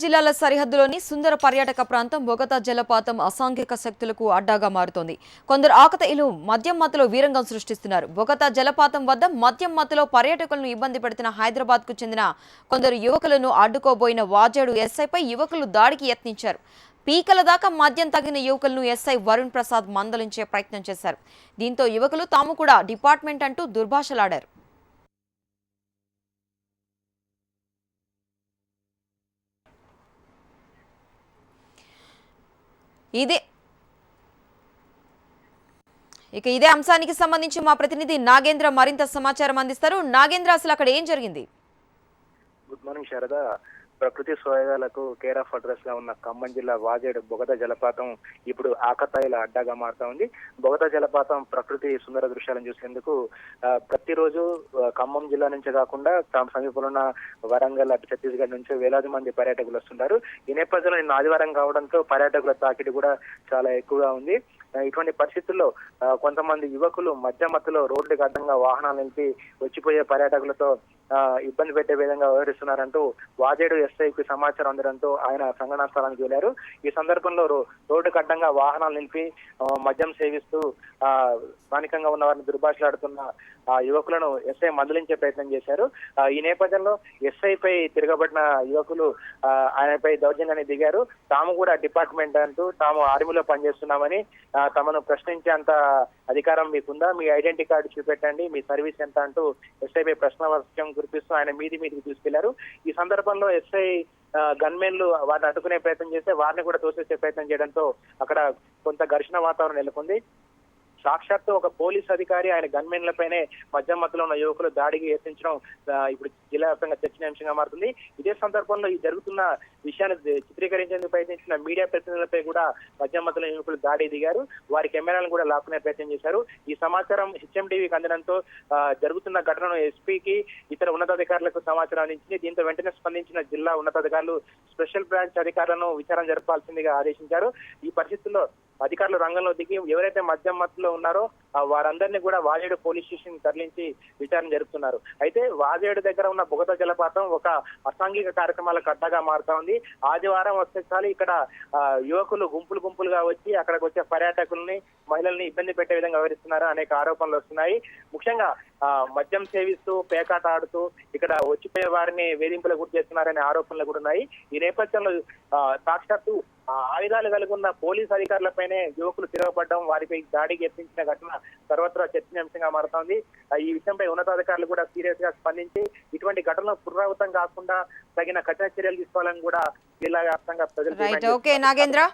జిల్లాల సరిహద్దులోని సుందర పర్యాటక ప్రాంతం బొగతా జలపాతం అసాంఘిక శక్తులకు అడ్డాగా మారుతోంది. కొందరు ఆకతాయిలు మద్యం మత్తులో వీరంగం సృష్టిస్తున్నారు. బొగతా జలపాతం వద్ద మద్యం మత్తులో పర్యాటకులను ఇబ్బంది పెడుతున్న హైదరాబాద్కు చెందిన కొందరు యువకులను అడ్డుకోబోయిన వాజేడు ఎస్ఐపై యువకులు దాడికి యత్నించారు. పీకల దాకా మద్యం తగిన యువకులను ఎస్ఐ వరుణ్ ప్రసాద్ మందలించే ప్రయత్నం చేశారు. దీంతో యువకులు తాము కూడా డిపార్ట్మెంట్ అంటూ దుర్భాషలాడారు. ఇదే అంశానికి సంబంధించి మా ప్రతినిధి నాగేంద్ర మరింత సమాచారం అందిస్తారు. నాగేంద్ర, అసలు అక్కడ ఏం జరిగింది? Good morning Sharada. ప్రకృతి సోయగాలకు కేర్ ఆఫ్ అడ్రస్ గా ఉన్న ఖమ్మం జిల్లా వాజేడు బొగతా జలపాతం ఇప్పుడు ఆకతాయిల అడ్డాగా మారుతా ఉంది. బొగతా జలపాతం ప్రకృతి సుందర దృశ్యాలను చూసేందుకు ప్రతిరోజు ఖమ్మం జిల్లా నుంచే కాకుండా సమీపంలో ఉన్న వరంగల్, అటు ఛత్తీస్గఢ్ నుంచి వేలాది మంది పర్యాటకులు వస్తుంటారు. ఈ నేపథ్యంలో నిన్న ఆదివారం కావడంతో పర్యాటకుల తాకిడి కూడా చాలా ఎక్కువగా ఉంది. ఇటువంటి పరిస్థితుల్లో కొంతమంది యువకులు మధ్యమత్తులో రోడ్డుకి అడ్డంగా వాహనాలు నిలిపి వచ్చిపోయే పర్యాటకులతో ఇబ్బంది పెట్టే విధంగా వ్యవహరిస్తున్నారంటూ వాజేడు ఎస్ఐకి సమాచారం అందడంతో ఆయన సంఘటనా స్థలానికి వెళ్లారు. ఈ సందర్భంలో రోడ్డుకు అడ్డంగా వాహనాలు నిలిపి మద్యం సేవిస్తూ స్థానికంగా ఉన్న వారిని దుర్భాషలాడుతున్న యువకులను ఎస్ఐ మందలించే ప్రయత్నం చేశారు. ఈ నేపథ్యంలో ఎస్ఐపై తిరగబడిన యువకులు ఆయనపై దౌర్జన్యాన్ని దిగారు. తాము కూడా డిపార్ట్మెంట్ అంటూ తాము ఆర్మీలో పనిచేస్తున్నామని, తమను ప్రశ్నించేంత అధికారం మీకుందా, మీ ఐడెంటిటీ కార్డు చూపెట్టండి, మీ సర్వీస్ ఎంత అంటూ ఎస్ఐపై ప్రశ్నవర్షం కురిపిస్తూ ఆయన మీదికి తీసుకెళ్లారు. ఈ సందర్భంలో ఎస్ఐ గన్మెన్లు వారిని అడ్డుకునే ప్రయత్నం చేస్తే వారిని కూడా తోసేసే ప్రయత్నం చేయడంతో అక్కడ కొంత ఘర్షణ వాతావరణం నెలకొంది. సాక్షాత్తు ఒక పోలీస్ అధికారి ఆయన గన్మెన్లపైనే మద్యం మత్తులో ఉన్న యువకులు దాడికి యత్నించడం ఇప్పుడు జిల్లా వ్యాప్తంగా చర్చనీయాంశంగా మారుతుంది. ఇదే సందర్భంలో ఈ జరుగుతున్న విషయాన్ని చిత్రీకరించేందుకు ప్రయత్నించిన మీడియా ప్రతినిధులపై కూడా మద్యం మత్తులో యువకులు దాడి దిగారు. వారి కెమెరాలను కూడా లాక్కునే ప్రయత్నం చేశారు. ఈ సమాచారం హెచ్ఎంటీవీకి అందడంతో జరుగుతున్న ఘటనను ఎస్పీకి, ఇతర ఉన్నతాధికారులకు సమాచారం అందించింది. దీంతో వెంటనే స్పందించిన జిల్లా ఉన్నతాధికారులు స్పెషల్ బ్రాంచ్ అధికారులను విచారణ జరపాల్సిందిగా ఆదేశించారు. ఈ పరిస్థితుల్లో అధికారులు రంగంలో దిగి ఎవరైతే మద్యం మత్తులో ఉన్నారో వారందరినీ కూడా వాజేడు పోలీస్ స్టేషన్ తరలించి విచారణ జరుపుతున్నారు. అయితే వాజేడు దగ్గర ఉన్న బొగతా జలపాతం ఒక అసాంఘిక కార్యక్రమాలకు అడ్డగా మారుతా ఉంది. ఆదివారం వస్తే చాలు ఇక్కడ యువకులు గుంపులుగా వచ్చి అక్కడికి వచ్చే పర్యాటకుల్ని, మహిళల్ని ఇబ్బంది పెట్టే విధంగా వ్యవహరిస్తున్నారు అనేక ఆరోపణలు వస్తున్నాయి. ముఖ్యంగా మద్యం సేవిస్తూ పేకాట ఆడుతూ ఇక్కడ వచ్చిపోయే వారిని వేధింపులకు గురి చేస్తున్నారనే ఆరోపణలు కూడా ఉన్నాయి. ఈ నేపథ్యంలో సాక్షాత్తు ఆయుధాలు కలిగి ఉన్న పోలీస్ అధికారులపైనే యువకులు తిరగబడ్డం, వారిపై దాడికి యత్నించిన ఘటన సర్వత్రా చర్చనీయాంశంగా మారుతోంది. ఈ విషయంపై ఉన్నతాధికారులు కూడా సీరియస్ గా స్పందించి ఇటువంటి ఘటనలు పునరావృతం కాకుండా తగిన కఠిన చర్యలు తీసుకోవాలని కూడా జిల్లా వ్యాప్తంగా ప్రజలు నాగేంద్ర.